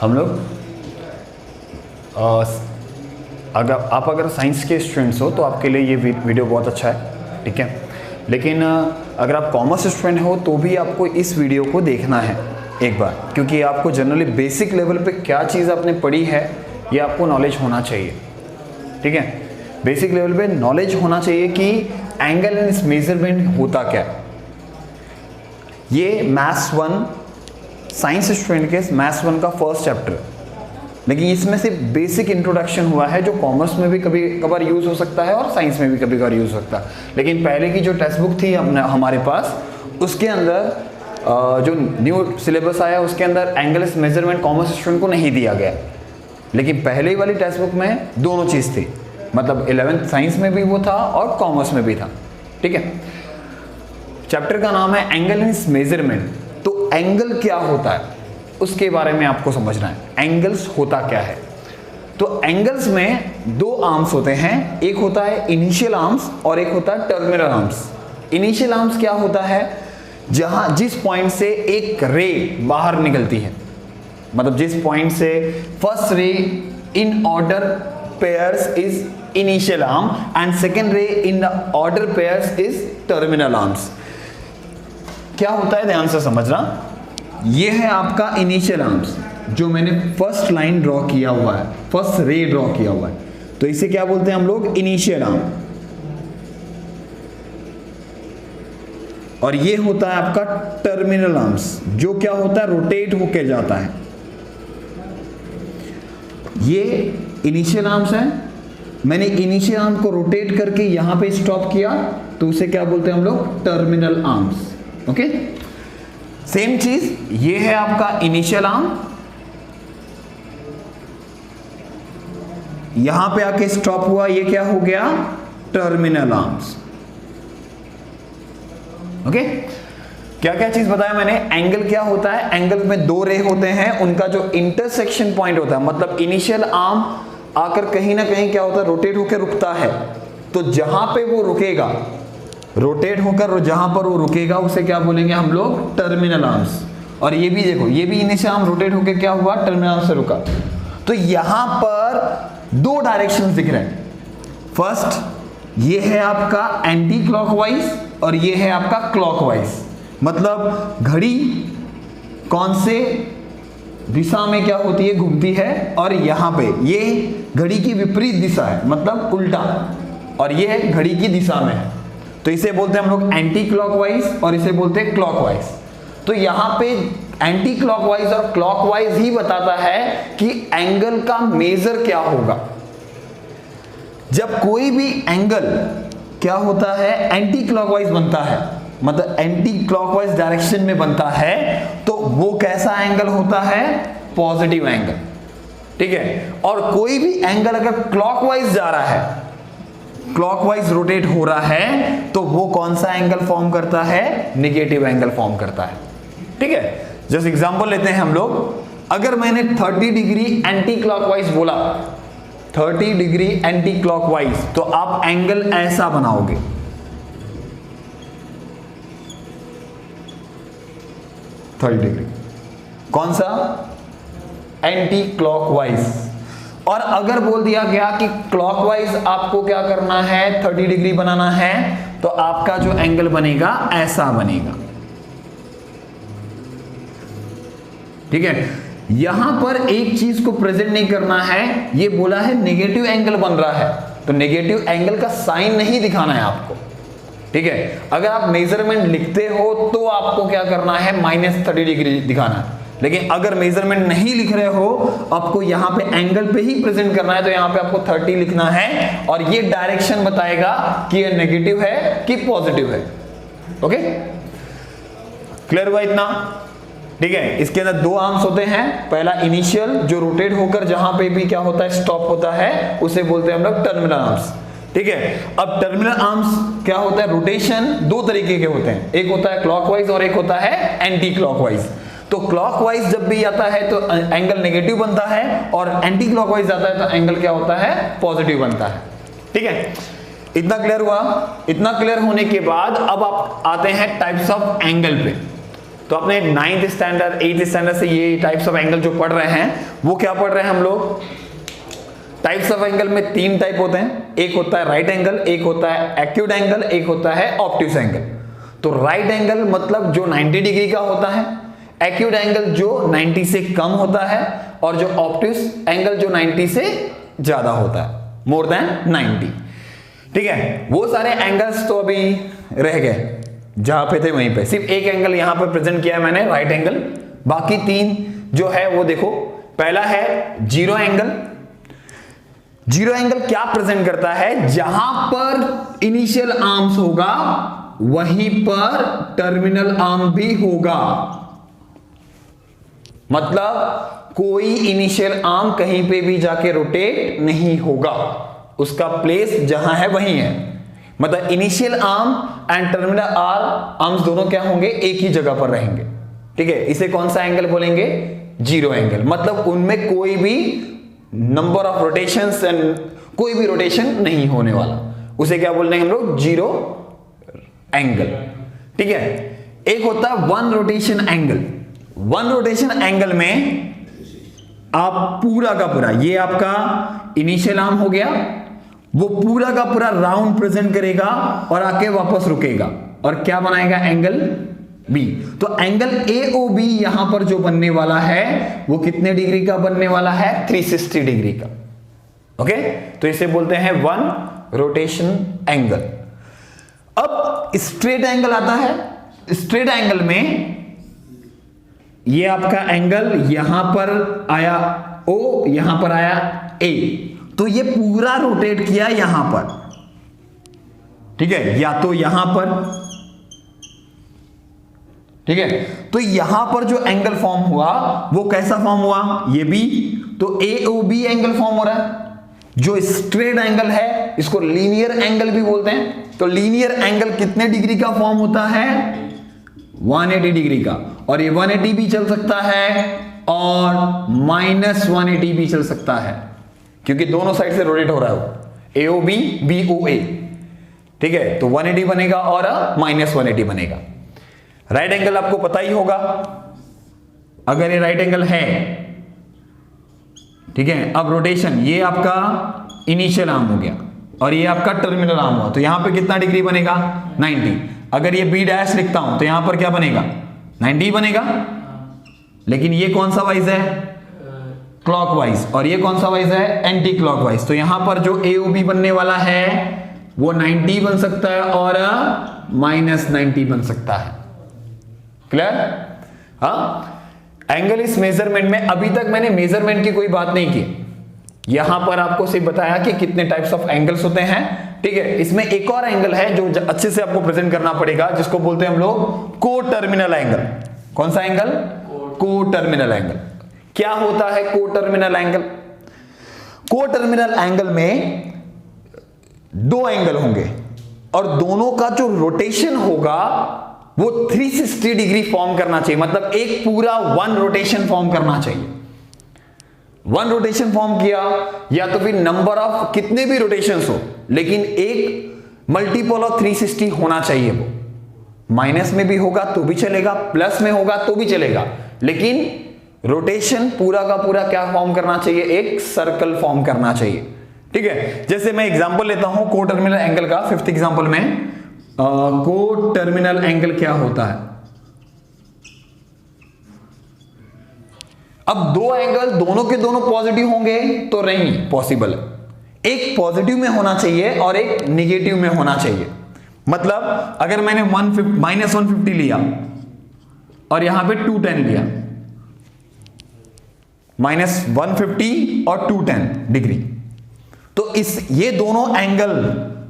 हम लोग अगर साइंस के स्टूडेंट्स हो तो आपके लिए ये वीडियो बहुत अच्छा है, ठीक है। लेकिन अगर आप कॉमर्स स्टूडेंट हो तो भी आपको इस वीडियो को देखना है एक बार, क्योंकि आपको जनरली बेसिक लेवल पे क्या चीज़ आपने पढ़ी है ये आपको नॉलेज होना चाहिए, ठीक है। बेसिक लेवल पे नॉलेज होना चाहिए कि एंगल एंड इट्स मेजरमेंट होता क्या है। ये मैथ्स 1 साइंस स्टूडेंट के मैथ्स 1 का फर्स्ट चैप्टर, लेकिन इसमें से बेसिक इंट्रोडक्शन हुआ है जो कॉमर्स में भी कभी कभार यूज़ हो सकता है और साइंस में भी कभी कभार यूज़ हो सकता है। लेकिन पहले की जो टेक्स्ट बुक थी हमारे पास, उसके अंदर जो न्यू सिलेबस आया उसके अंदर एंगल्स मेजरमेंट कॉमर्स स्टूडेंट को नहीं दिया गया। लेकिन पहले वाली टेक्स्ट बुक में दोनों चीज़ थी, मतलब 11th साइंस में भी वो था और कॉमर्स में भी था, ठीक है। चैप्टर का नाम है एंगल एंड इट्स मेजरमेंट। तो एंगल क्या होता है उसके बारे में आपको समझना है। एंगल्स होता क्या है? तो एंगल्स में दो आर्म्स होते हैं, एक होता है इनिशियल आर्म्स और एक होता है टर्मिनल आर्म्स। इनिशियल आर्म्स क्या होता है? जिस पॉइंट से एक रे बाहर निकलती है, मतलब जिस पॉइंट से first ray in order pairs is initial arm and second ray in order pairs is terminal arms. क्या होता है ध्यान से समझना। ये है आपका इनिशियल आर्म्स, जो मैंने फर्स्ट लाइन ड्रॉ किया हुआ है, फर्स्ट रे ड्रॉ किया हुआ है, तो इसे क्या बोलते हैं हम लोग? Initial arm. और ये होता है आपका टर्मिनल आर्म्स, जो क्या होता है? रोटेट होके जाता है। ये इनिशियल आर्म्स है, मैंने इनिशियल आर्म को रोटेट करके यहां पे स्टॉप किया, तो उसे क्या बोलते हैं हम लोग? Terminal arms. ओके, सेम चीज ये है आपका इनिशियल आर्म, यहां पे आके स्टॉप हुआ, ये क्या हो गया? Terminal arms. ओके, क्या क्या चीज बताया मैंने? एंगल क्या होता है? एंगल में दो रे होते हैं, उनका जो इंटरसेक्शन पॉइंट होता है, मतलब इनिशियल आर्म आकर कहीं ना कहीं क्या होता है? रोटेट होकर रुकता है। तो जहां पे वो रुकेगा, रोटेट होकर जहां पर वो रुकेगा, उसे क्या बोलेंगे हम लोग? Terminal arms. और ये भी देखो, ये भी इनिशियल आर्म रोटेट होकर क्या हुआ? टर्मिनल आर्म से रुका। तो यहां पर दो डायरेक्शन दिख रहे हैं। फर्स्ट ये है आपका एंटी क्लॉकवाइज और ये है आपका क्लॉकवाइज, मतलब घड़ी कौन से दिशा में क्या होती है? घूमती है। और यहां पे ये घड़ी की विपरीत दिशा है, मतलब उल्टा, और ये घड़ी की दिशा में है, तो इसे बोलते हैं हम लोग एंटी क्लॉकवाइज और इसे बोलते हैं क्लॉकवाइज। तो यहां पे एंटी क्लॉकवाइज और क्लॉकवाइज ही बताता है कि एंगल का मेजर क्या होगा। जब कोई भी एंगल क्या होता है? एंटी क्लॉकवाइज बनता है, मतलब एंटी क्लॉकवाइज डायरेक्शन में बनता है, तो वो कैसा एंगल होता है? पॉजिटिव एंगल, ठीक है। और कोई भी एंगल अगर क्लॉकवाइज जा रहा है, क्लॉकवाइज रोटेट हो रहा है, तो वो कौन सा एंगल फॉर्म करता है? नेगेटिव एंगल फॉर्म करता है, ठीक है। जैसे एग्जांपल लेते हैं हम लोग, अगर मैंने 30 डिग्री एंटी क्लॉकवाइज बोला, 30 डिग्री एंटी क्लॉकवाइज, तो आप एंगल ऐसा बनाओगे, डिग्री कौन सा? Anti clockwise. और अगर बोल दिया गया कि क्लॉकवाइज आपको क्या करना है? 30 डिग्री बनाना है, तो आपका जो एंगल बनेगा ऐसा बनेगा, ठीक है। यहां पर एक चीज को प्रेजेंट नहीं करना है, ये बोला है नेगेटिव एंगल बन रहा है, तो नेगेटिव एंगल का साइन नहीं दिखाना है आपको, ठीक है। अगर आप मेजरमेंट लिखते हो तो आपको क्या करना है? -30 डिग्री दिखाना है। लेकिन अगर मेजरमेंट नहीं लिख रहे हो, आपको यहां पे एंगल पे ही प्रेजेंट करना है, तो यहां पे आपको 30 लिखना है, और ये डायरेक्शन बताएगा कि ये नेगेटिव है कि पॉजिटिव है। ओके, क्लियर हुआ इतना? ठीक है। इसके अंदर दो आर्म्स होते हैं, पहला इनिशियल जो रोटेट होकर जहां पे भी क्या होता है? स्टॉप होता है, उसे बोलते हैं हम लोग टर्मिनल आर्म्स, ठीक है। अब टर्मिनल आर्म्स क्या होता है? रोटेशन दो तरीके के होते हैं, एक होता है क्लॉकवाइज और एक होता है एंटी क्लॉकवाइज। तो क्लॉकवाइज जब भी आता है तो एंगल नेगेटिव बनता है, और एंटी क्लॉकवाइज आता है तो एंगल क्या होता है? पॉजिटिव बनता है, ठीक है। इतना क्लियर हुआ? इतना क्लियर होने के बाद अब आप आते हैं टाइप्स ऑफ एंगल पे। तो आपने 9th स्टैंडर्ड 8th स्टैंडर्ड से ये टाइप्स ऑफ एंगल जो पढ़ रहे हैं वो क्या पढ़ रहे हैं हम लोग? टाइप्स ऑफ एंगल में 3 टाइप होते हैं, एक होता है राइट एंगल, एक होता है एक्यूट एंगल, एक होता है ऑब्ट्यूस एंगल। तो राइट एंगल मतलब जो 90 डिग्री का होता है, एक्यूट एंगल जो 90 से कम होता है, और जो ऑब्ट्यूस एंगल जो 90 से ज्यादा होता है, मोर देन 90। ठीक है, वो सारे एंगल्स तो अभी रह गए, जहां पे थे वहीं पे, सिर्फ एक एंगल यहां पर प्रेजेंट किया है मैंने, राइट एंगल। बाकी 3 जो है वो देखो, पहला है जीरो एंगल। जीरो एंगल क्या प्रेजेंट करता है? जहां पर इनिशियल आर्म्स होगा वहीं पर टर्मिनल आर्म भी होगा, मतलब कोई इनिशियल आर्म कहीं पे भी जाके रोटेट नहीं होगा, उसका प्लेस जहां है वहीं है। मतलब initial arm and terminal arms दोनों क्या होंगे? एक ही जगह पर रहेंगे। ठीक है, इसे कौन सा एंगल बोलेंगे? Zero angle. मतलब उनमें कोई भी नंबर ऑफ रोटेशंस एंड कोई भी रोटेशन नहीं होने वाला, उसे क्या बोलते हैं हम लोग? Zero angle. ठीक है, एक होता है one rotation angle. One rotation angle में आप पूरा का पूरा, ये आपका इनिशियल आर्म हो गया, वो पूरा का पूरा राउंड प्रेजेंट करेगा और आके वापस रुकेगा और क्या बनाएगा? Angle B. तो एंगल AOB यहां पर जो बनने वाला है वो कितने डिग्री का बनने वाला है? 360 डिग्री का। ओके, तो इसे बोलते हैं वन रोटेशन एंगल। अब स्ट्रेट एंगल आता है। स्ट्रेट एंगल में ये आपका एंगल यहां पर आया O, यहां पर आया A, तो ये पूरा रोटेट किया यहां पर। ठीक है, या तो यहां पर, ठीक है, तो यहां पर जो एंगल फॉर्म हुआ वो कैसा फॉर्म हुआ? ये भी, तो AOB एंगल फॉर्म हो रहा है। जो स्ट्रेट एंगल है इसको लीनियर एंगल भी बोलते हैं। तो लीनियर एंगल कितने डिग्री का फॉर्म होता है? 180 डिग्री का। और ये 180 भी चल सकता है और -180 भी चल सकता है, क्योंकि दोनों साइड से रोटेट हो रहा है वो, AOB BOA। ठीक है, तो 180 बनेगा और -180 बनेगा। राइट एंगल आपको पता ही होगा, अगर ये राइट एंगल है, ठीक है। अब रोटेशन, ये आपका इनिशियल आर्म हो गया और ये आपका टर्मिनल आर्म हुआ, तो यहां पे कितना डिग्री बनेगा? 90। अगर ये B डैश लिखता हूं तो यहां पर क्या बनेगा? 90 बनेगा। लेकिन ये कौन सा वाइज है? क्लॉकवाइज। और ये कौन सा वाइज है? Anti clockwise. तो यहां पर जो AOB बनने वाला है वो 90 बन सकता है और -90 बन सकता है। क्लियर? हाँ, एंगल इस मेजरमेंट में अभी तक मैंने मेजरमेंट की कोई बात नहीं की, यहां पर आपको सिर्फ बताया कि कितने टाइप्स ऑफ एंगल्स होते हैं। ठीक है, इसमें एक और एंगल है जो अच्छे से आपको प्रेजेंट करना पड़ेगा, जिसको बोलते हैं हम लोग को टर्मिनल एंगल। कौन सा एंगल? को टर्मिनल एंगल। क्या होता है को टर्मिनल एंगल? को टर्मिनल एंगल में दो एंगल होंगे और दोनों का जो रोटेशन होगा वो 360 डिग्री फॉर्म करना चाहिए, मतलब एक पूरा वन रोटेशन फॉर्म करना चाहिए। वन रोटेशन फॉर्म किया या तो फिर नंबर ऑफ कितने भी रोटेशंस हो, लेकिन एक मल्टीपल ऑफ 360 होना चाहिए। वो माइनस में भी होगा तो भी चलेगा, प्लस में होगा तो भी चलेगा, लेकिन रोटेशन पूरा का पूरा क्या फॉर्म करना चाहिए? एक सर्कल फॉर्म करना चाहिए। ठीक है, जैसे मैं एग्जांपल लेता हूं को टर्मिनल एंगल का। 5th एग्जांपल में को टर्मिनल एंगल क्या होता है? अब दो एंगल दोनों के दोनों पॉजिटिव होंगे तो नहीं पॉसिबल है। एक पॉजिटिव में होना चाहिए और एक निगेटिव में होना चाहिए। मतलब अगर मैंने -150 लिया और यहां पे 210 लिया, -150 और 210 डिग्री, तो ये दोनों एंगल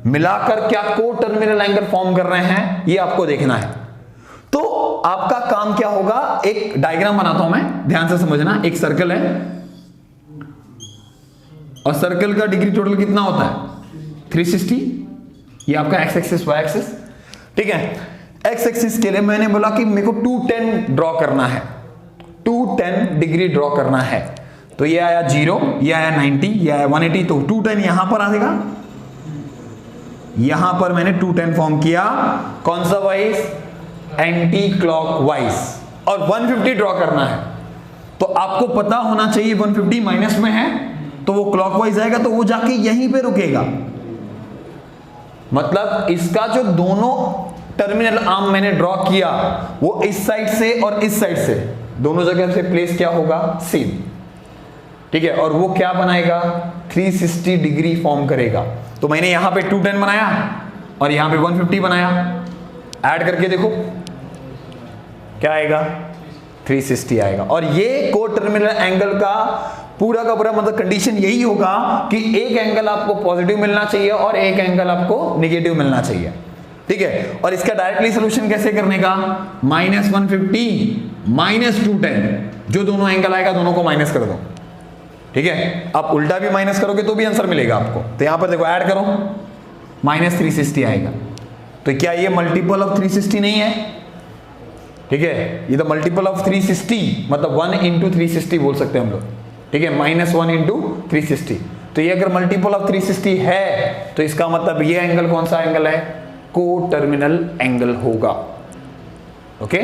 मिलाकर क्या को टर्मिनल एंगल फॉर्म कर रहे हैं, ये आपको देखना है। तो आपका काम क्या होगा? एक डायग्राम बनाता हूं मैं, ध्यान से समझना। एक सर्कल है और सर्कल का डिग्री टोटल कितना होता है? 360। ये आपका एक्स एक्सिस वाई एक्सिस। ठीक है, एक्स एक्सिस के लिए मैंने बोला कि मेरे को 210 ड्रॉ करना है, 210 डिग्री ड्रॉ करना है। तो ये आया 0, ये आया 90, ये आया 180, तो 210 यहां पर आ जाएगा। यहां पर मैंने 210 फॉर्म किया, कौन सा वाइज? Anti clockwise. और 150 ड्रॉ करना है, तो आपको पता होना चाहिए 150 माइनस में है तो वो क्लॉकवाइज आएगा, तो वो जाके यहीं पे रुकेगा। मतलब इसका जो दोनों टर्मिनल आर्म मैंने ड्रॉ किया वो इस साइड से और इस साइड से दोनों जगह से प्लेस क्या होगा, सेम। ठीक है, और वो क्या बनाएगा, 360 डिग्री फॉर्म करेगा। तो मैंने यहां पे 210 बनाया और यहां पे 150 बनाया, ऐड करके देखो क्या आएगा, 360 आएगा। और ये को टर्मिनल एंगल का पूरा मतलब कंडीशन यही होगा कि एक एंगल आपको पॉजिटिव मिलना चाहिए और एक एंगल आपको नेगेटिव मिलना चाहिए। ठीक है, और इसका डायरेक्टली सोल्यूशन कैसे करने का, -150 -210, जो दोनों एंगल आएगा दोनों को माइनस कर दो। ठीक है, आप उल्टा भी माइनस करोगे तो भी आंसर मिलेगा आपको। तो यहां पर देखो ऐड करो, -360 आएगा। तो क्या ये मल्टीपल ऑफ 360 नहीं है? ठीक है, ये तो मल्टीपल ऑफ 360 मतलब 1 × 360 बोल सकते हैं हम लोग। ठीक है, -1 × 360। तो ये अगर मल्टीपल ऑफ 360 है तो इसका मतलब ये एंगल कौन सा एंगल है, को टर्मिनल एंगल होगा। ओके,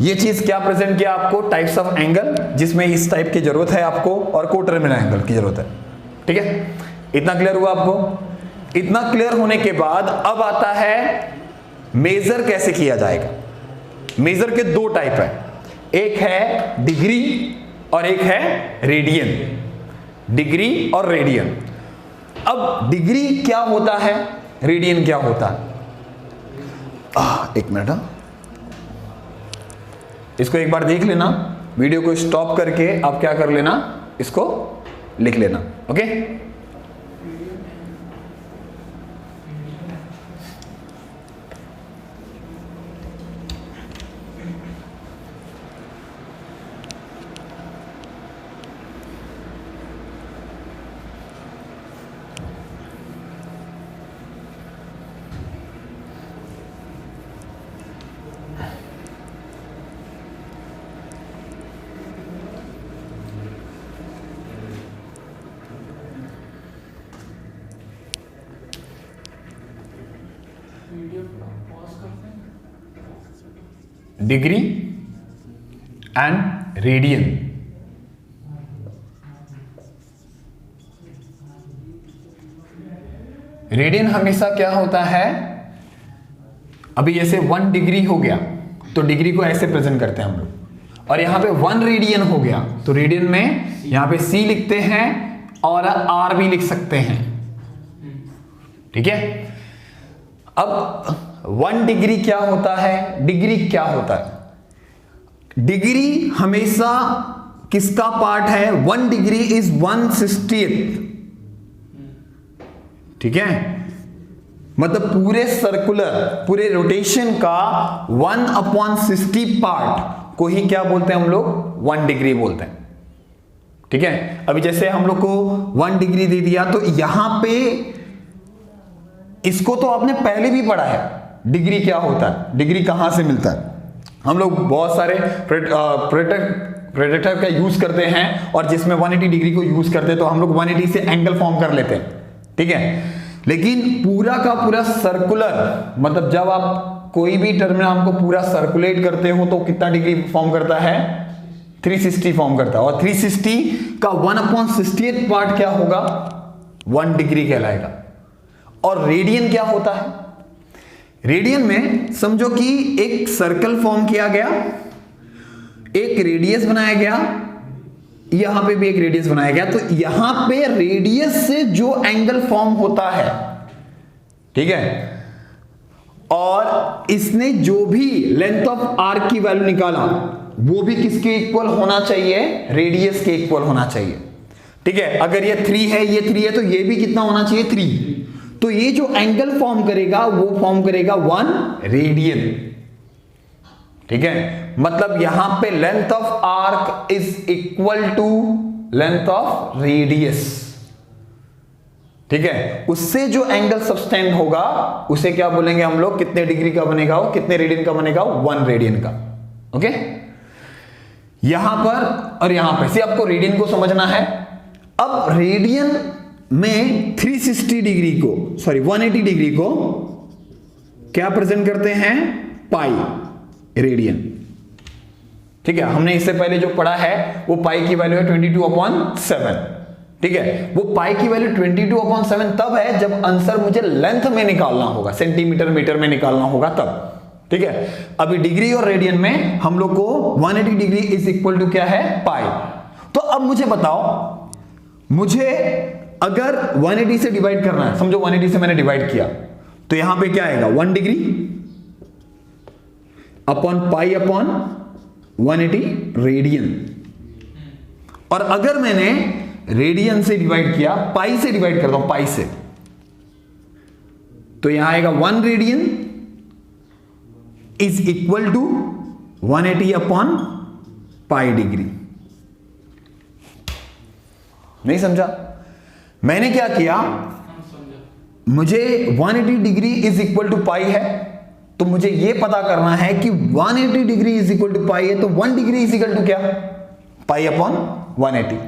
ये चीज क्या प्रेजेंट किया आपको, टाइप्स ऑफ एंगल जिसमें इस टाइप की जरूरत है आपको और को टर्मिनल एंगल की जरूरत है। ठीक है, इतना क्लियर हुआ आपको? इतना क्लियर होने के बाद अब आता है मेजर कैसे किया जाएगा। मेजर के दो टाइप है, एक है डिग्री और एक है रेडियन। डिग्री और रेडियन। अब डिग्री क्या होता है, रेडियन क्या होता है, एक मिनट, इसको एक बार देख लेना, वीडियो को स्टॉप करके आप क्या कर लेना, इसको लिख लेना। Okay, degree and radian. Radian हमेशा क्या होता है, अभी जैसे 1 डिग्री हो गया तो डिग्री को ऐसे प्रेजेंट करते हैं हम लोग, और यहां पे 1 रेडियन हो गया तो रेडियन में यहां पे C लिखते हैं और R भी लिख सकते हैं। ठीक है, अब 1 डिग्री क्या होता है, डिग्री क्या होता है, डिग्री हमेशा किसका पार्ट है, 1 डिग्री इज 1/60th। ठीक है, मतलब पूरे सर्कुलर पूरे रोटेशन का 1/60 पार्ट को ही क्या बोलते हैं हम लोग, 1 डिग्री बोलते हैं। ठीक है, अभी जैसे हम लोग को 1 डिग्री दे दिया तो यहां पे इसको तो आपने पहले भी पढ़ा है, डिग्री क्या होता है, डिग्री कहां से मिलता है। हम लोग बहुत सारे प्रोडक्टर का यूज करते हैं और जिसमें 180 डिग्री को यूज करते हैं तो हम लोग 180 से एंगल फॉर्म कर लेते हैं। ठीक है, लेकिन पूरा का पूरा सर्कुलर मतलब जब आप कोई भी टर्मिनल आपको पूरा सर्कुलेट करते हो तो कितना डिग्री फॉर्म करता है, 360 फॉर्म करता है, और 360 का 1/60th पार्ट क्या होगा, 1 डिग्री कहलाएगा। और रेडियन क्या होता है, रेडियन में समझो कि एक सर्कल फॉर्म किया गया, एक रेडियस बनाया गया, यहां पे भी एक रेडियस बनाया गया, तो यहां पे रेडियस से जो एंगल फॉर्म होता है, ठीक है, और इसने जो भी लेंथ ऑफ आर्क की वैल्यू निकाला वो भी किसके इक्वल होना चाहिए, रेडियस के इक्वल होना चाहिए। ठीक है, अगर ये 3 है, ये 3 है, तो ये भी कितना होना चाहिए, 3। तो ये जो एंगल फॉर्म करेगा वो फॉर्म करेगा 1 रेडियन। ठीक है, मतलब यहां पे length of arc is equal to length of radius. ठीक है, उससे जो एंगल सबटेंड होगा उसे क्या बोलेंगे हम लोग, कितने डिग्री का बनेगा वो, कितने रेडियन का बनेगा, 1 रेडियन का। ओके, यहां पर और यहां पर से आपको रेडियन को समझना है। अब रेडियन में 360 डिग्री को 180 डिग्री को क्या प्रेजेंट करते हैं, पाई रेडियन। ठीक है, हमने इससे पहले जो पढ़ा है वो पाई की वैल्यू है 22/7। ठीक है, वो पाई की वैल्यू 22/7 तब है जब आंसर मुझे लेंथ में निकालना होगा, सेंटीमीटर मीटर में निकालना होगा तब। ठीक है, अभी डिग्री और रेडियन में हम लोग को 180 डिग्री इज इक्वल टू क्या है, पाई। तो अब मुझे बताओ, मुझे अगर 180 से डिवाइड करना है, समझो 180 से मैंने डिवाइड किया, तो यहां पे क्या आएगा, 1 degree upon pi upon 180 radian. और अगर मैंने रेडियन से डिवाइड किया, पाई से डिवाइड करता हूं, पाई से, तो यहां आएगा 1 radian is equal to 180 upon pi degree. नहीं समझा? मैंने क्या किया, मुझे 180 degree is equal to pi है, तो मुझे यह पता करना है कि 180 degree is equal to pi है, तो 1 डिग्री इज इक्वल टू क्या, पाई अपॉन 180।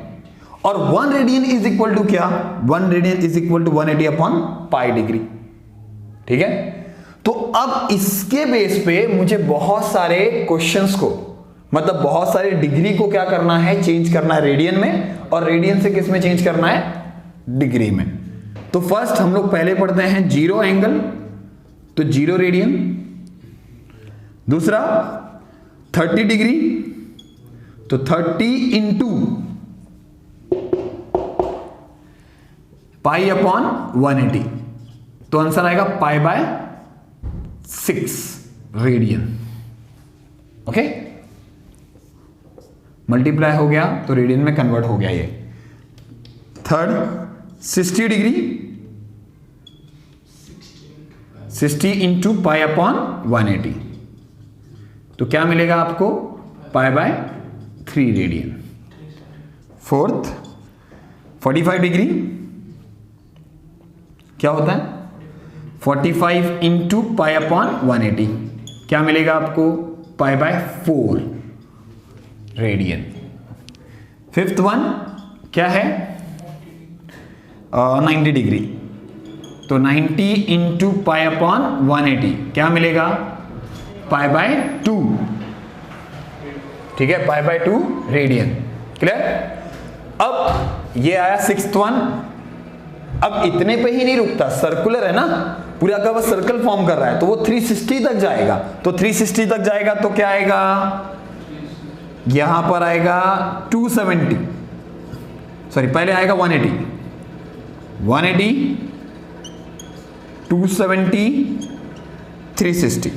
और 1 रेडियन इज इक्वल टू क्या, 1 radian is equal to 180 upon pi degree. ठीक है, तो अब इसके बेस पे मुझे बहुत सारे क्वेश्चंस को, मतलब बहुत सारे डिग्री को क्या करना है, चेंज करना है रेडियन में, और रेडियन से किस में चेंज करना है, डिग्री में। तो फर्स्ट हम लोग पहले पढ़ते हैं 0 एंगल, तो 0 रेडियन। दूसरा 30 डिग्री, तो 30 इंटू पाई अपॉन 180, तो आंसर आएगा pi by 6 radian. Okay, multiply हो गया तो रेडियन में कन्वर्ट हो गया ये। Third 60 degree, 60 into pi upon 180, तो क्या मिलेगा आपको, पाई बाय 3 रेडियन। फोर्थ 45 डिग्री, क्या होता है, 45 इंटू पाई अपॉन 180, क्या मिलेगा आपको, pi by 4 radian. Fifth one क्या है, 90 डिग्री, तो 90 इंटू पाई अपॉन 180, क्या मिलेगा, पाई बाय 2। ठीक है, पाई बाय 2 रेडियन। क्लियर? अब ये आया सिक्स्थ वन। अब इतने पे ही नहीं रुकता, सर्कुलर है ना, पूरा का बस सर्कल फॉर्म कर रहा है, तो वो 360 तक जाएगा। तो 360 तक जाएगा तो क्या आएगा, यहां पर आएगा 270, सॉरी पहले आएगा 180, 270, 360,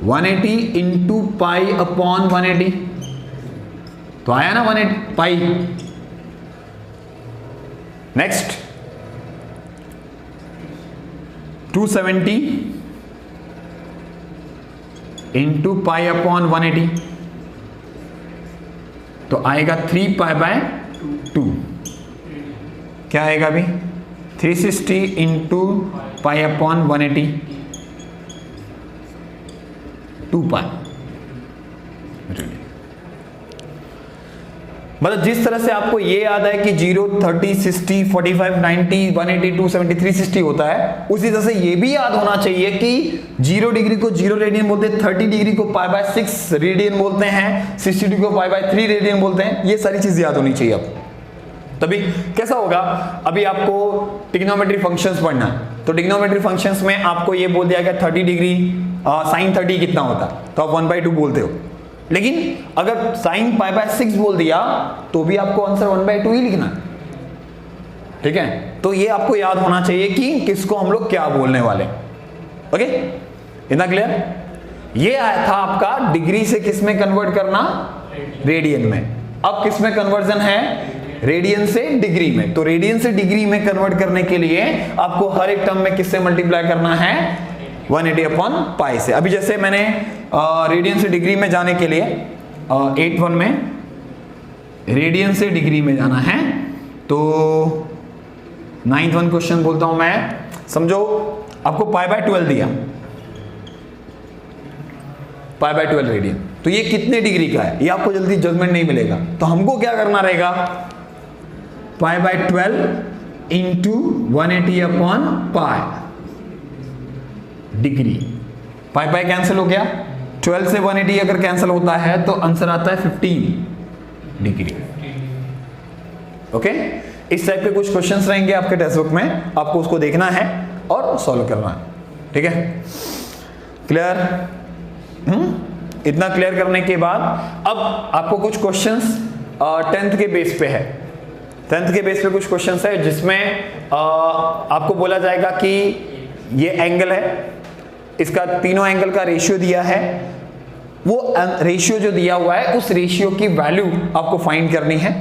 180 इंटू पाई अपॉन 180, तो आया ना 180 पाई। नेक्स्ट 270 इंटू पाई अपॉन 180, तो आएगा 3 पाई बाय 2, क्या आएगा अभी, 360 इंटू पाई अपॉन 180, 2 पाई। मतलब जिस तरह से आपको ये याद है कि 0, 30, 60, 45, 90, 180, 270, 360 होता है, उसी तरह से ये भी याद होना चाहिए कि 0 डिग्री को 0 रेडियन बोलते हैं, 30 डिग्री को पाई बाय 6 रेडियन बोलते हैं, 60 डिग्री को पाई बाय 3 रेडियन बोलते हैं। ये सारी चीज याद होनी चाहिए आपको। तभी कैसा होगा, अभी आपको ट्रिग्नोमेट्री फंक्शंस पढ़ना है, तो ट्रिग्नोमेट्री फंक्शंस में आपको ये बोल दिया गया 30 डिग्री साइन 30 कितना होता है, तो आप 1/2 बोलते हो। लेकिन अगर साइन पाई बाय 6 बोल दिया तो भी आपको आंसर 1/2 ही लिखना है। ठीक है, तो ये आपको याद होना चाहिए कि किसको हम लोग क्या बोलने वाले। ओके, इतना क्लियर? ये आया था आपका डिग्री से किस में कन्वर्ट करना, रेडियन में। अब किस में कन्वर्जन है, रेडियन से डिग्री में। तो रेडियन से डिग्री में कन्वर्ट करने के लिए आपको हर एक टर्म में किससे मल्टीप्लाई करना है, 180 अपॉन पाई से। अभी जैसे मैंने रेडियन से डिग्री में जाने के लिए 8-1 में रेडियन से डिग्री में जाना है, तो 9th 1 क्वेश्चन बोलता हूं मैं। समझो आपको पाई बाय 12 दिया, पाई बाय 12 रेडियन, तो ये कितने डिग्री का है ये आपको जल्दी जजमेंट नहीं मिलेगा। तो हमको क्या करना रहेगा, pi by 12 into 180 upon pi degree. Pi pi cancel हो गया, 12 से 180 अगर कैंसिल होता है तो आंसर आता है 15 डिग्री। ओके, इस टाइप के कुछ क्वेश्चंस रहेंगे आपके टेक्स्ट बुक में, आपको उसको देखना है और सॉल्व करना है। ठीक है, क्लियर? इतना क्लियर करने के बाद अब आपको कुछ क्वेश्चंस 10th के बेस पे है। 10th के बेस पे कुछ क्वेश्चंस है जिसमें आपको बोला जाएगा कि ये एंगल है, इसका तीनों एंगल का रेशियो दिया है, वो रेशियो जो दिया हुआ है उस रेशियो की वैल्यू आपको फाइंड करनी है।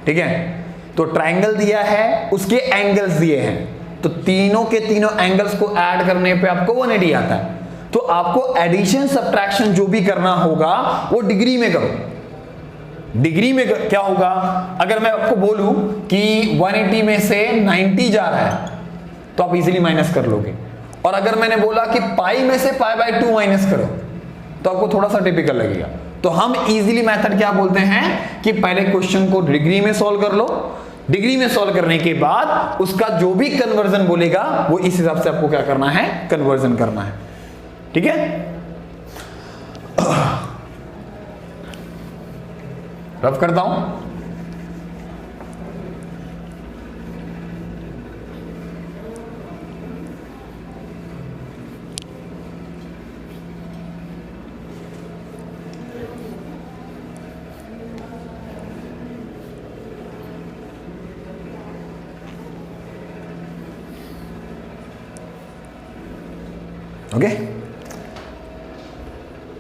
ठीक है, तो ट्रायंगल दिया है, उसके एंगल्स दिए हैं, तो तीनों के तीनों एंगल्स को ऐड करने पे आपको 180 आता है। तो आपको एडिशन सब्ट्रैक्शन जो भी करना होगा वो डिग्री में करो। डिग्री में क्या होगा, अगर मैं आपको बोलूं कि 180 में से 90 जा रहा है तो आप इजीली माइनस कर लोगे, और अगर मैंने बोला कि पाई में से पाई बाय 2 माइनस करो तो आपको थोड़ा सा टिपिकल लगेगा। तो हम इजीली मेथड क्या बोलते हैं कि पहले क्वेश्चन को डिग्री में सॉल्व कर लो, डिग्री में सॉल्व करने के बाद उसका जो भी कन्वर्जन बोलेगा वो इस हिसाब से आपको क्या करना है, कन्वर्जन करना है। ठीक है, रफ करता हूं। ओके,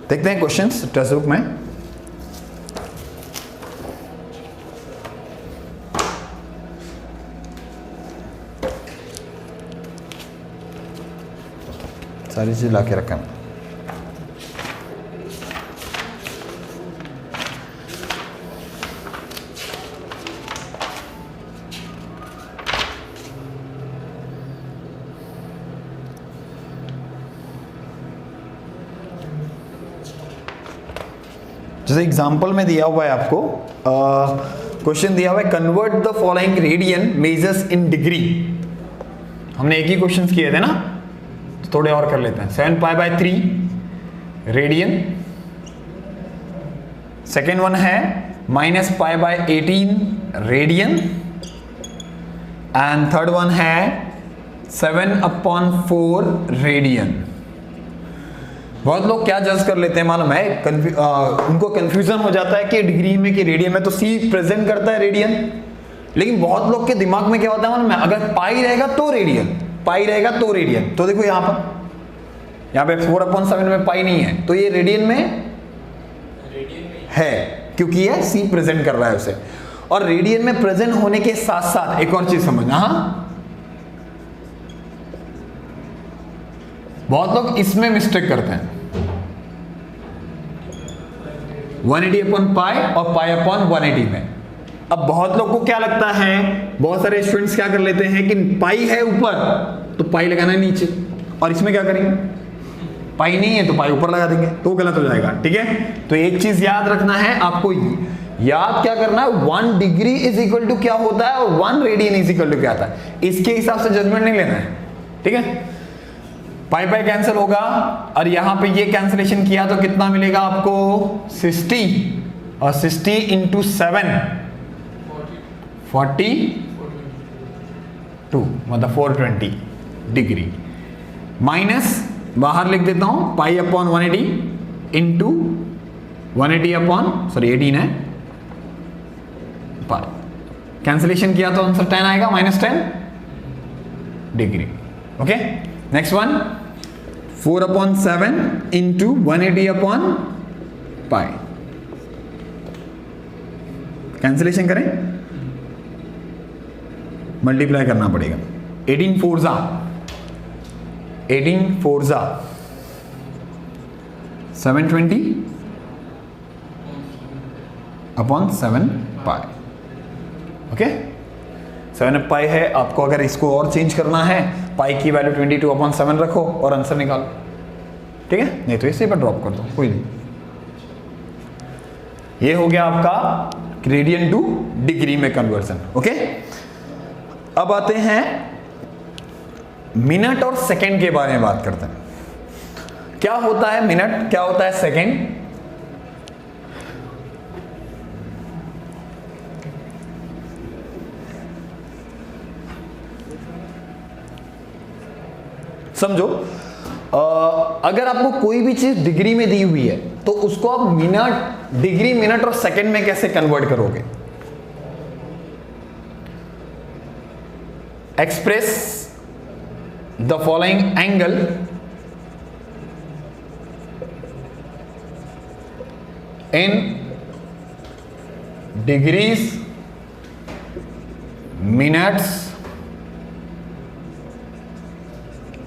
देखते हैं क्वेश्चंस टेक्स्ट बुक में। सारी चीज ला के रखा है। जैसे एग्जाम्पल में दिया हुआ है आपको, क्वेश्चन दिया हुआ है convert the following radian measures in degree. हमने एक ही क्वेश्चन किए थे ना, तो थोड़े और कर लेते हैं। 7 pi by 3 radian, second one है minus pi by 18 radian, and third one है 7/4 रेडियन। बहुत लोग क्या जज कर लेते हैं मालूम है, उनको कंफ्यूजन हो जाता है कि डिग्री में कि रेडियन में, तो सी प्रेजेंट करता है रेडियन, लेकिन बहुत लोग के दिमाग में क्या होता है मालूम है, अगर पाई रहेगा तो रेडियन, पाई रहेगा तो रेडियन। तो देखो यहाँ पे 4/7 में पाई नहीं है, तो ये रेडियन में है क्योंकि ये सी प्रेजेंट कर रहा है उसे। और रेडियन में प्रेजेंट होने के साथ साथ एक और चीज समझना, हाँ, बहुत लोग इसमें मिस्टेक करते हैं, 180/पाई और पाई/180 में। अब बहुत लोग को क्या लगता है, बहुत सारे स्टूडेंट्स क्या कर लेते हैं कि पाई है ऊपर तो पाई लगाना है नीचे, और इसमें क्या करेंगे, पाई नहीं है तो पाई ऊपर लगा देंगे, तो गलत हो जाएगा। ठीक है, तो एक चीज याद रखना है आपको, याद क्या करना है, 1 डिग्री इज इक्वल टू क्या होता है और 1 रेडियन इज इक्वल टू क्या आता है, इसके हिसाब से जजमेंट नहीं लेना है। ठीक है, पाई पाई कैंसिल होगा, और यहां पे ये कैंसिलेशन किया तो कितना मिलेगा आपको 60, और 60 इंटू 7 42, मतलब 420 डिग्री, माइनस बाहर लिख देता हूं पाई/180 इंटू 18 है पाई, कैंसिलेशन किया तो आंसर 10 आएगा, -10 degree. Okay, next one 4/7 into 180/पाई, कैंसिलेशन करें, मल्टीप्लाई करना पड़ेगा, 18 4 जा 720/7 पाई। ओके, 7 पाई है, आपको अगर इसको और चेंज करना है, पाई की वैल्यू 22/7 रखो और आंसर निकालो। ठीक है, नहीं तो इसे पर ड्रॉप कर दो, कोई नहीं। ये हो गया आपका रेडियन टू डिग्री में कन्वर्जन। ओके, अब आते हैं मिनट और सेकंड के बारे में बात करते हैं। क्या होता है मिनट, क्या होता है सेकेंड? समझो, अगर आपको कोई भी चीज डिग्री में दी हुई है तो उसको आप मिनट, डिग्री, मिनट और सेकंड में कैसे कन्वर्ट करोगे? Express the following angle in degrees, minutes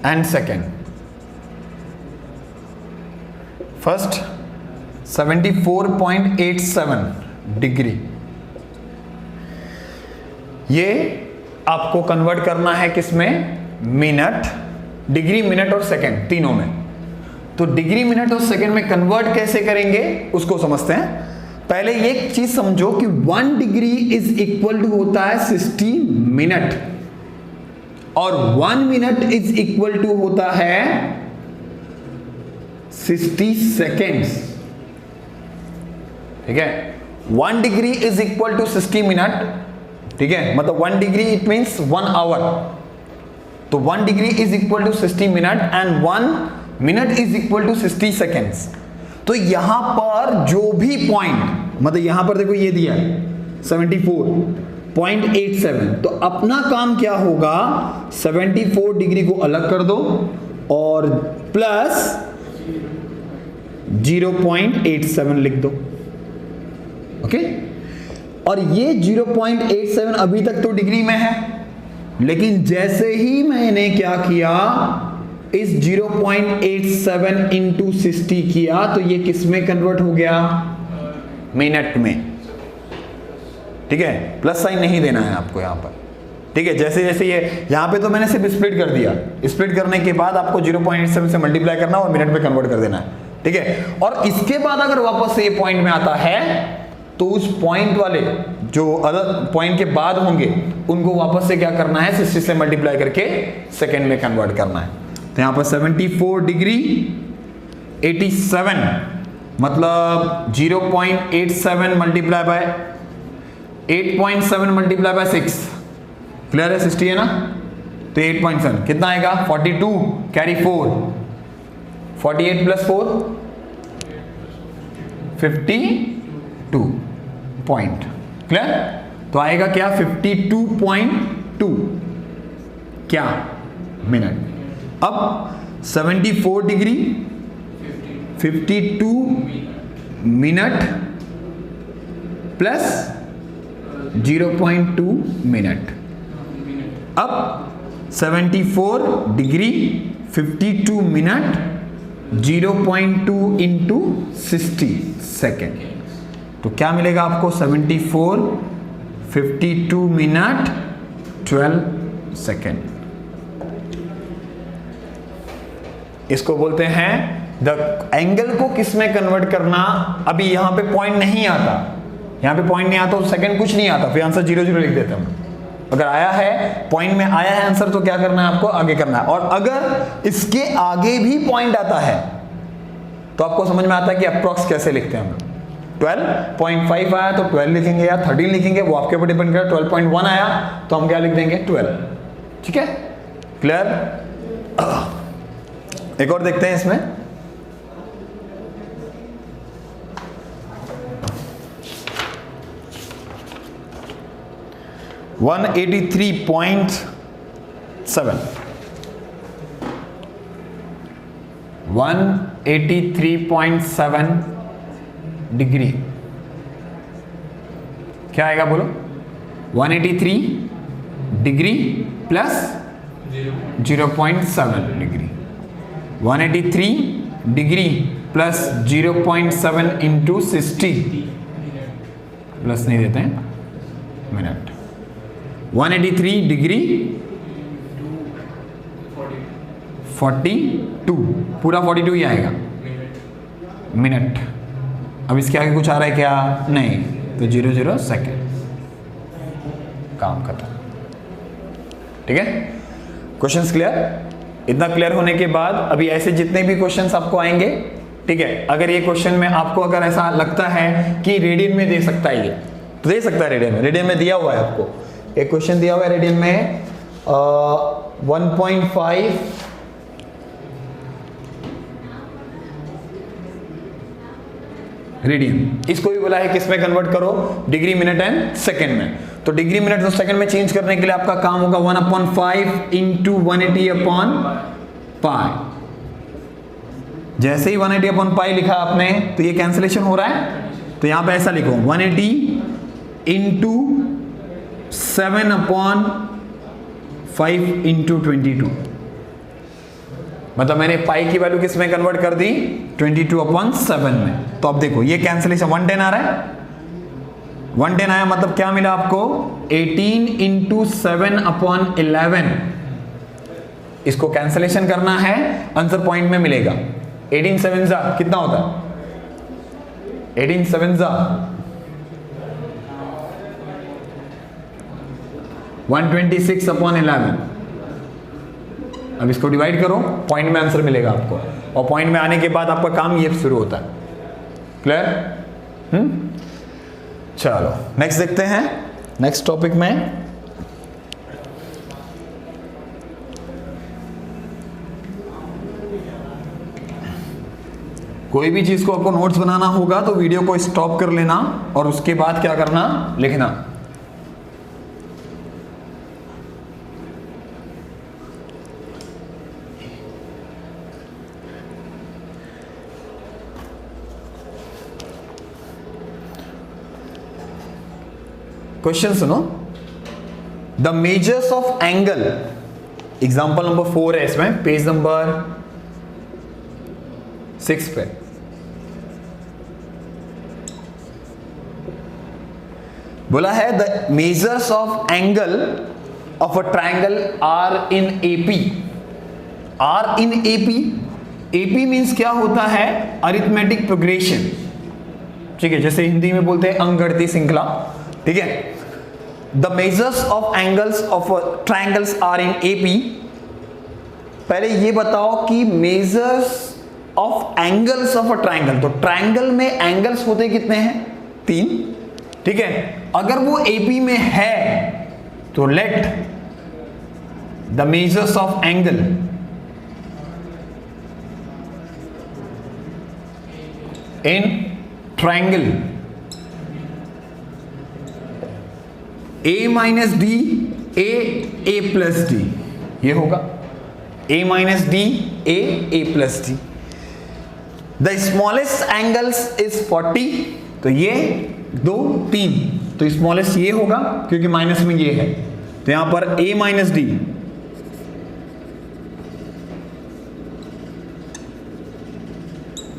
and second. First 74.87 degree, ये आपको कन्वर्ट करना है किसमें? मिनट, डिग्री, मिनट और सेकंड तीनों में। तो डिग्री, मिनट और सेकंड में कन्वर्ट कैसे करेंगे उसको समझते हैं। पहले ये चीज समझो कि 1 डिग्री इज इक्वल टू होता है 60 मिनट और 1 मिनट इज इक्वल टू होता है 60 सेकेंड्स। ठीक है, 1 degree is equal to 60 minute. ठीक है, मतलब 1 डिग्री इट मींस 1 आवर। तो 1 degree is equal to 60 minute and 1 minute is equal to 60 seconds. तो यहां पर जो भी पॉइंट, मतलब यहां पर देखो ये दिया 74.87, तो अपना काम क्या होगा, 74 डिग्री को अलग कर दो और प्लस 0.87 लिख दो। ओके, और ये 0.87 अभी तक तो डिग्री में है, लेकिन जैसे ही मैंने क्या किया, इस 0.87 इंटू 60 किया तो ये किस में कन्वर्ट हो गया? मिनट में। ठीक है, प्लस साइन नहीं देना है आपको यहां पर। ठीक है, जैसे जैसे ये यहां पे तो मैंने सिर्फ स्प्लिट कर दिया, स्प्लिट करने के बाद आपको 0.87 से मल्टीप्लाई करना और मिनट में कन्वर्ट कर देना है। ठीक है, और इसके बाद अगर वापस से ये पॉइंट में आता है तो उस पॉइंट वाले जो अदर पॉइंट के बाद होंगे उनको वापस से क्या करना है, 60 से मल्टीप्लाई करके सेकेंड में कन्वर्ट करना है। तो यहां पर 74 डिग्री 87 मतलब 0.87 multiply by 8.7 multiply by 6, clear है? 60 है ना, तो 8.7 कितना आएगा? 42 कैरी 4, 48 प्लस 4 52 पॉइंट, क्लियर? तो आएगा क्या? 52.2 क्या मिनट। अब 74 डिग्री 52 मिनट प्लस 0.2 मिनट। अब 74 डिग्री 52 मिनट 0.2 इंटू 60 सेकेंड, तो क्या मिलेगा आपको? 74 52 मिनट 12 सेकेंड। इसको बोलते हैं द एंगल को किस में कन्वर्ट करना। अभी यहां पे पॉइंट नहीं आता, यहां पे पॉइंट नहीं आता तो सेकंड कुछ नहीं आता, फिर आंसर 0 0 लिख देते हम। अगर आया है, पॉइंट में आया है आंसर, तो क्या करना है आपको? आगे करना है। और अगर इसके आगे भी पॉइंट आता है तो आपको समझ में आता है कि अप्रॉक्स कैसे लिखते हैं हम लोग। 12.5 आया तो 12 लिखेंगे या 13 लिखेंगे, वो आपके ऊपर डिपेंड करेगा। 12.1 आया तो हम क्या लिख देंगे? 12। ठीक है, क्लियर? एक और देखते हैं इसमें। वन 183.7 डिग्री क्या आएगा बोलो? 183 degree plus 0.7 degree, 183 degree plus 0.7 into 60, plus नहीं देते हैं, मिनट। 183 डिग्री 42, पूरा 42 ही आएगा मिनट। अब इसके आगे कुछ आ रहा है क्या? नहीं, तो 0 0 सेकेंड, काम खत्म। ठीक है, क्वेश्चंस क्लियर? इतना क्लियर होने के बाद अभी ऐसे जितने भी क्वेश्चंस आपको आएंगे, ठीक है, अगर ये क्वेश्चन में आपको अगर ऐसा लगता है कि रेडियन में दे सकता है, ये तो दे सकता है रेडियन में। रेडियन में दिया हुआ है आपको, एक क्वेश्चन दिया हुआ है रेडियन में 1.5 रेडियन, इसको भी बोला है किस में कन्वर्ट करो, डिग्री मिनट एंड सेकंड में। तो डिग्री मिनट और सेकंड में चेंज करने के लिए आपका काम होगा 1/5 इंटू 180/पाई। जैसे ही 180/पाई लिखा आपने तो ये कैंसिलेशन हो रहा है, तो यहां पे ऐसा लिखो 180 इंटू 7/5 इंटू 22, मतलब मैंने पाई की वैल्यू किस में कन्वर्ट कर दी, 22/7 में। तो अब देखो ये कैंसिलेशन 110 आ रहा है, 110 आया, मतलब क्या मिला आपको 18 इंटू 7/11। इसको कैंसिलेशन करना है, आंसर पॉइंट में मिलेगा 18 7 जा कितना होता है, 18 7 जा 126/11। अब इसको डिवाइड करो, पॉइंट में आंसर मिलेगा आपको, और पॉइंट में आने के बाद आपका काम ये शुरू होता है। क्लियर? चलो नेक्स्ट देखते हैं, नेक्स्ट टॉपिक में कोई भी चीज को आपको नोट्स बनाना होगा तो वीडियो को स्टॉप कर लेना और उसके बाद क्या करना, लिखना। क्वेश्चन सुनो, the measures of angle, example number 4 है इसमें, पेज नंबर 6 पे। बोला है the measures of angle of a triangle are in AP. Are in AP, AP means क्या होता है, अरिथमेटिक प्रोग्रेशन, ठीक है, जैसे हिंदी में बोलते हैं अंकगणितीय श्रृंखला, ठीक है। The measures of angles of triangles are in AP. पहले ये बताओ कि measures of angles of a triangle, तो ट्रायंगल में एंगल्स होते कितने हैं, 3, ठीक है। अगर वो एपी में है तो let the measures of angle in triangle a minus d a plus D, ये होगा a minus d a plus D. The smallest angles is 40, तो ये 2 3, तो स्मॉलेस्ट ये होगा क्योंकि माइनस में ये है, तो यहां पर a minus d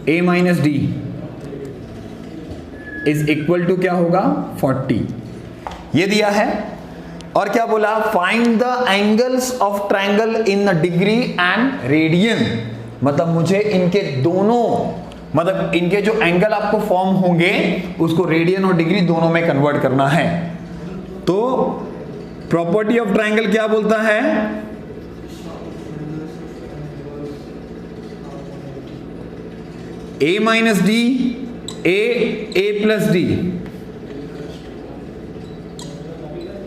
a minus d is equal to क्या होगा 40, ये दिया है। और क्या बोला, find the angles of triangle in the degree and radian, मतलब मुझे इनके दोनों, मतलब इनके जो एंगल आपको फॉर्म होंगे उसको रेडियन और डिग्री दोनों में कन्वर्ट करना है। तो प्रॉपर्टी ऑफ ट्रायंगल क्या बोलता है, a minus d a plus d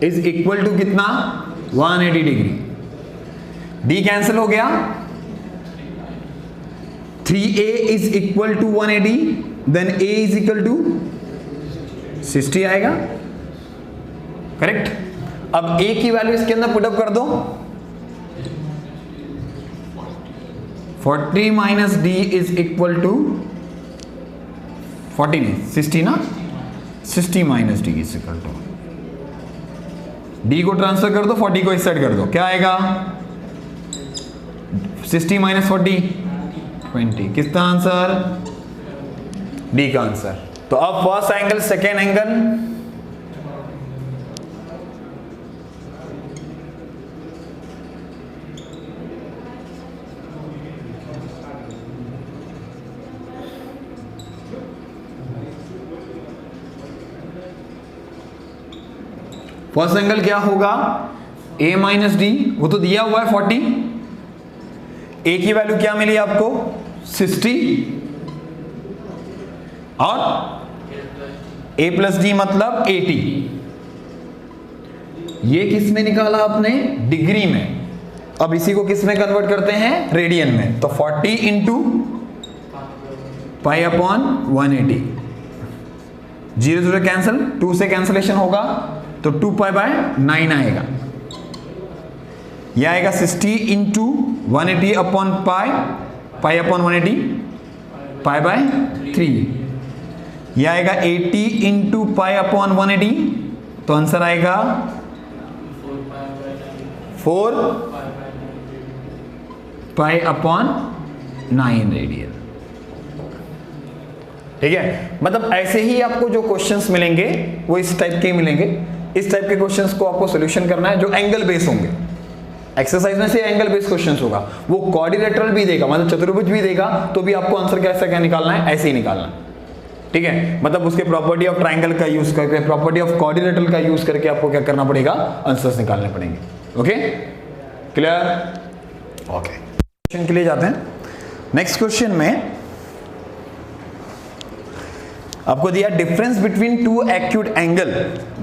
is equal to कितना 180 डिग्री। डी कैंसिल हो गया, 3a is equal to 180, then a is equal to 60 आएगा, करेक्ट। अब a की वैल्यू इसके अंदर पुटअप कर दो, 40 minus d is equal to 40 नहीं 60 ना, 60 minus d is equal to, d को ट्रांसफर कर दो, 40 को इस साइड कर दो, क्या आएगा 60 माइनस 40 20, किसका आंसर, डी का आंसर। तो अब first angle second angle, first angle क्या होगा, a माइनस डी, वो तो दिया हुआ है 40, ए की वैल्यू क्या मिली आपको 60 और a प्लस डी मतलब 80। ये किस में निकाला आपने डिग्री में, अब इसी को किस में कन्वर्ट करते हैं रेडियन में, तो 40 इंटू पाई अपॉन 180, 0 0 कैंसिल, 2 से कैंसिलेशन होगा तो 2 पाई बाय 9 आएगा। यह आएगा 60 into 180 upon pi upon 180 pi by 3। यह आएगा 80 इंटू पाई अपॉन 180, तो आंसर आएगा 4 पाई अपॉन 9 रेडियन। ठीक है, मतलब ऐसे ही आपको जो क्वेश्चंस मिलेंगे वो इस टाइप के मिलेंगे। इस टाइप के क्वेश्चंस को आपको सॉल्यूशन करना है जो एंगल बेस होंगे। एक्सरसाइज में से एंगल बेस क्वेश्चंस होगा, वो क्वाड्रिलेटरल भी देगा, मतलब चतुर्भुज भी देगा, तो भी आपको आंसर कैसे क्या निकालना है, ऐसे ही निकालना है। ठीक है, मतलब उसके प्रॉपर्टी ऑफ ट्रायंगल का यूज करके, प्रॉपर्टी ऑफ क्वाड्रिलेटरल का यूज करके आपको क्या करना पड़ेगा, आंसर्स निकालने पड़ेंगे। Okay, clear? ओके, क्वेश्चन के लिए जाते हैं। नेक्स्ट क्वेश्चन में आपको दिया difference between two acute angle.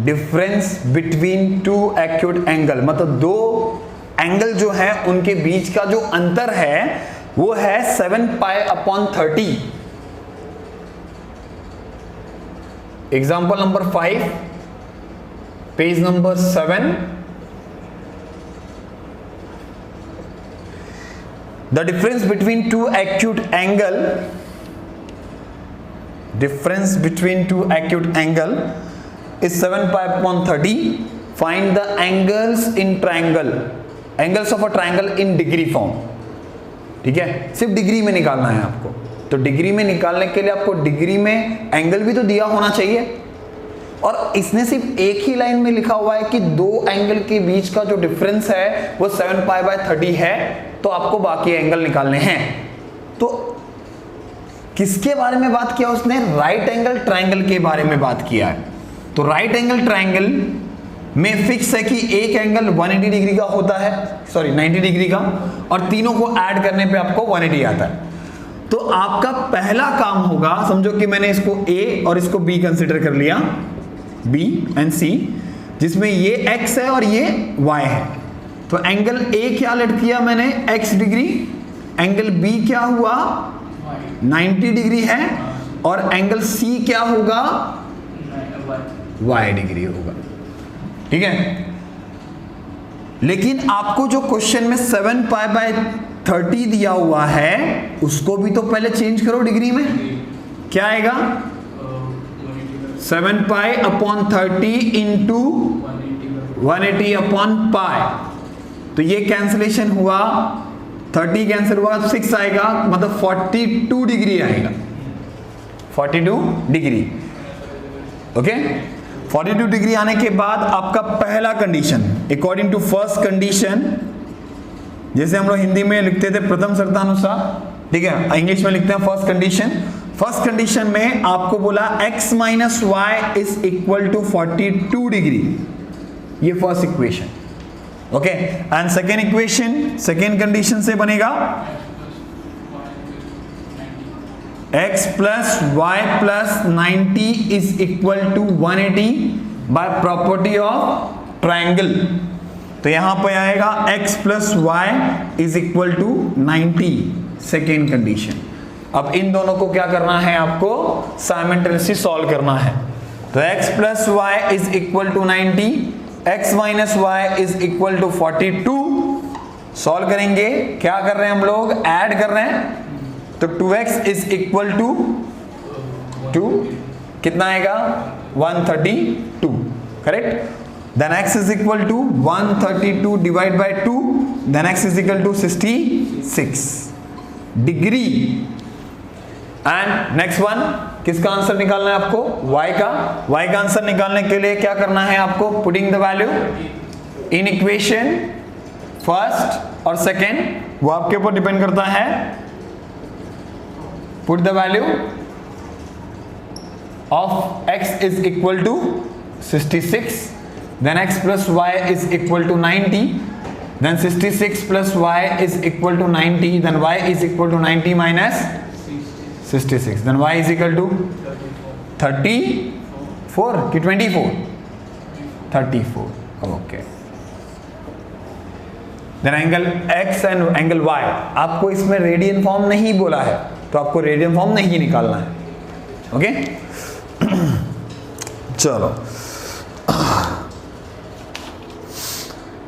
Difference between two acute angle मतलब दो एंगल जो है उनके बीच का जो अंतर है वो है 7 pi upon 30। Example number 5, page number 7। The difference between two acute angle is 7 pi upon 30. Find the angles in triangle, angles of a triangle in degree form. ठीक है, सिर्फ डिग्री में निकालना है आपको। तो डिग्री में निकालने के लिए आपको डिग्री में एंगल भी तो दिया होना चाहिए, और इसने सिर्फ एक ही लाइन में लिखा हुआ है कि दो एंगल के बीच का जो डिफरेंस है वो 7 पाई बाय 30 है, तो आपको बाकी एंगल निकालने हैं। तो किसके बारे में बात किया उसने, राइट एंगल ट्रायंगल के बारे में बात किया है। तो राइट एंगल ट्रायंगल में फिक्स है कि एक एंगल 180 डिग्री का होता है, सॉरी 90 डिग्री का, और तीनों को ऐड करने पे आपको 180 आता है। तो आपका पहला काम होगा, समझो कि मैंने इसको A और इसको B कंसिडर कर लिया, B एंड C, जिसमें ये X है और ये Y है। तो एंगल A क्या लेट किया मैंने X डिग्री, एंगल B क्या हुआ 90 डिग्री है, और एंगल C क्या होगा Y डिग्री होगा। ठीक है, लेकिन आपको जो क्वेश्चन में 7 पाई बाय 30 दिया हुआ है उसको भी तो पहले चेंज करो डिग्री में। क्या आएगा 7 पाई अपॉन 30 इंटू 180 अपॉन पाई, तो ये कैंसिलेशन हुआ, 30 कैंसिल हुआ, 6 आएगा, मतलब 42 डिग्री आएगा, 42 डिग्री। ओके, 42 डिग्री आने के बाद आपका पहला condition, according to first condition, जैसे हम लोग हिंदी में लिखते थे प्रथम शर्तानुसार, ठीक है, इंग्लिश में लिखते हैं फर्स्ट कंडीशन। फर्स्ट कंडीशन में आपको बोला x minus y is equal to 42 degree, ये first equation. Okay, and second equation, second condition से बनेगा x plus y plus 90 is equal to 180 by property of triangle. तो यहां पे आएगा x plus y is equal to 90, second condition. अब इन दोनों को क्या करना है, आपको साइमल्टेनियसली सॉल्व करना है। तो x plus y is equal to 90, x minus y is equal to 42। Solve करेंगे, क्या कर रहे हैं हम लोग, ऐड कर रहे हैं, तो 2x इज इक्वल टू 2, कितना आएगा 132, correct. Then x is equal to 132 divide by 2, then x is equal to 66 degree. And next one, किसका आंसर निकालना है आपको, y का। y का आंसर निकालने के लिए क्या करना है आपको, putting the value in equation first और सेकेंड, वो आपके ऊपर डिपेंड करता है। Put the value of x is equal to 66, then x plus y is equal to 90, then 66 plus y is equal to 90, then y is equal to 90 minus 66, then y is equal to 34 कि 24, 34, okay. Then angle x and angle y, आपको इसमें radian form नहीं बोला है तो आपको radian form नहीं निकालना है, ओके चलो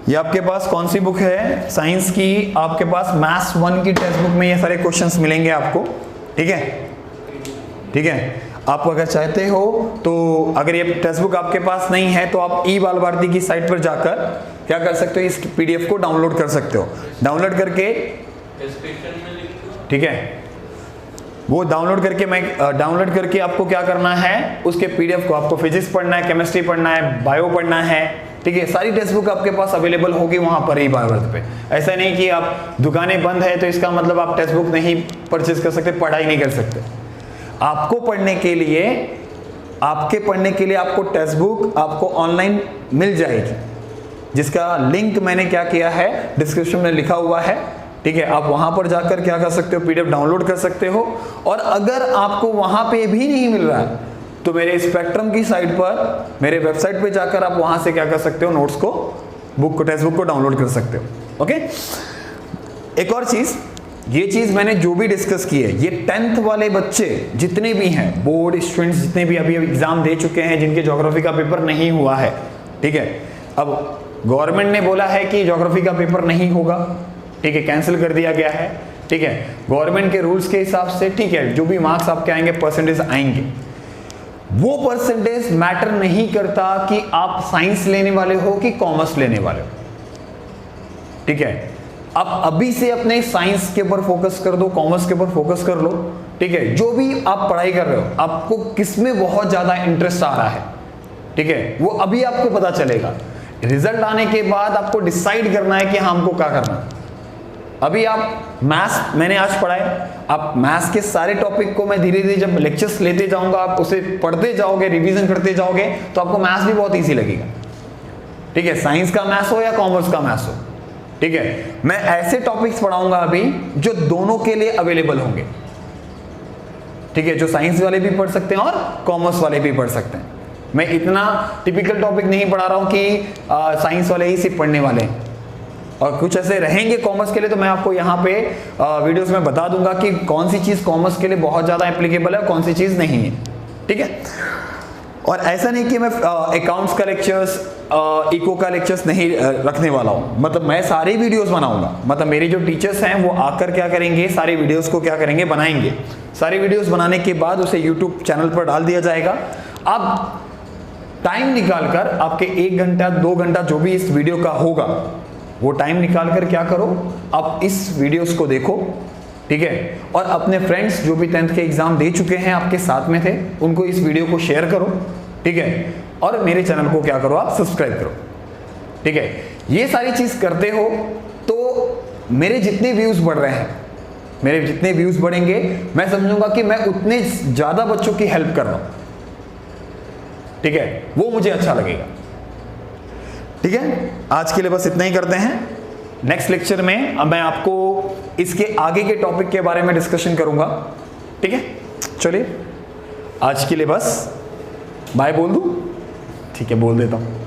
ये आपके पास कौन सी बुक है साइंस की, आपके पास मैथ्स 1 की टेक्स्ट बुक में ये सारे क्वेश्चंस मिलेंगे आपको, ठीक है, ठीक है। आप अगर चाहते हो तो अगर ये टेक्स्ट बुक आपके पास नहीं है तो आप ई बाल भारती की साइट पर जाकर क्या कर सकते हो, इस पीडीएफ को डाउनलोड कर सकते हो। डाउनलोड करके, ठीक है, वो डाउनलोड करके आपको क्या करना है, उसके पीडीएफ को, आपको फिजिक्स पढ़ना है, केमिस्ट्री पढ़ना है, बायो पढ़ना है, ठीक है, सारी टेक्स्ट बुक आपके पास अवेलेबल होगी वहां पर ही भारत पे। ऐसा नहीं कि आप दुकानें बंद है तो इसका मतलब आप टेक्स्ट बुक नहीं परचेज कर सकते, पढ़ाई नहीं कर सकते। आपको पढ़ने के लिए आपको टेक्स्ट बुक आपको ऑनलाइन मिल जाएगी, जिसका लिंक मैंने क्या किया है डिस्क्रिप्शन में लिखा हुआ है, ठीक है। आप वहां पर जाकर क्या कर सकते हो, पीडीएफ डाउनलोड कर सकते हो। और अगर आपको वहां पे भी नहीं मिल रहा है तो मेरे स्पेक्ट्रम की साइट पर, मेरे वेबसाइट पे जाकर आप वहां से क्या कर सकते हो, नोट्स को, टेक्स्ट बुक को डाउनलोड कर सकते हो, ओके। एक और चीज, ये चीज मैंने जो भी डिस्कस की है, ये 10th वाले बच्चे जितने भी हैं, बोर्ड स्टूडेंट्स जितने भी अभी एग्जाम दे चुके हैं, जिनके ज्योग्राफी का पेपर नहीं हुआ है, ठीक है, अब गवर्नमेंट ने बोला है कि ज्योग्राफी का पेपर नहीं होगा, ठीक है, कैंसिल कर दिया गया है, ठीक है, गवर्नमेंट के रूल्स के हिसाब से, ठीक है, जो भी मार्क्स आपके आएंगे, परसेंटेज आएंगे, वो परसेंटेज मैटर नहीं करता कि आप साइंस लेने वाले हो कि कॉमर्स लेने वाले हो, ठीक है। आप अभी से अपने साइंस के ऊपर फोकस कर दो, कॉमर्स के ऊपर फोकस कर लो, ठीक है। जो भी आप पढ़ाई कर रहे हो, आपको किसमें बहुत ज्यादा इंटरेस्ट आ रहा है, ठीक है, वो अभी आपको पता चलेगा। रिजल्ट आने के बाद आपको डिसाइड करना है कि हाँ हमको क्या करना है। अभी आप मैथ्स मैंने आज पढ़ाए, आप मैथ्स के सारे टॉपिक को मैं धीरे धीरे जब लेक्चर्स लेते जाऊंगा, आप उसे पढ़ते जाओगे, रिवीजन करते जाओगे, तो आपको मैथ्स भी बहुत इजी लगेगा, ठीक है, साइंस का मैथ्स हो या कॉमर्स का मैथ्स हो, ठीक है। मैं ऐसे टॉपिक्स पढ़ाऊंगा अभी जो दोनों के लिए अवेलेबल होंगे, ठीक है, जो साइंस वाले भी पढ़ सकते हैं और कॉमर्स वाले भी पढ़ सकते हैं। मैं इतना टिपिकल टॉपिक नहीं पढ़ा रहा हूं कि साइंस वाले ही सिर्फ पढ़ने वाले हैं, और कुछ ऐसे रहेंगे कॉमर्स के लिए, तो मैं आपको यहाँ पे वीडियोस में बता दूंगा कि कौन सी चीज कॉमर्स के लिए बहुत ज्यादा एप्लीकेबल है और कौन सी चीज नहीं है, ठीक है। और ऐसा नहीं कि मैं अकाउंट्स का लेक्चर्स, इको का लेक्चर्स नहीं रखने वाला हूँ, मतलब मैं सारे वीडियोस बनाऊंगा, मतलब मेरे जो टीचर्स हैं वो आकर क्या करेंगे, सारे वीडियोस को क्या करेंगे, बनाएंगे। सारे वीडियोस बनाने के बाद उसे यूट्यूब चैनल पर डाल दिया जाएगा। अब टाइम निकालकर आपके 1 घंटा 2 घंटा जो भी इस वीडियो का होगा, वो टाइम निकालकर क्या करो, आप इस वीडियोस को देखो, ठीक है, और अपने फ्रेंड्स जो भी 10th के एग्जाम दे चुके हैं, आपके साथ में थे, उनको इस वीडियो को शेयर करो, ठीक है, और मेरे चैनल को क्या करो, आप सब्सक्राइब करो, ठीक है। ये सारी चीज करते हो तो मेरे जितने व्यूज बढ़ रहे हैं, मेरे जितने व्यूज बढ़ेंगे, मैं समझूंगा कि मैं उतने ज्यादा बच्चों की हेल्प कर रहा हूं, ठीक है, वो मुझे अच्छा लगेगा, ठीक है। आज के लिए बस इतना ही करते हैं। नेक्स्ट लेक्चर में अब मैं आपको इसके आगे के टॉपिक के बारे में डिस्कशन करूंगा, ठीक है। चलिए आज के लिए बस बाय बोल दूं, ठीक है, बोल देता हूं।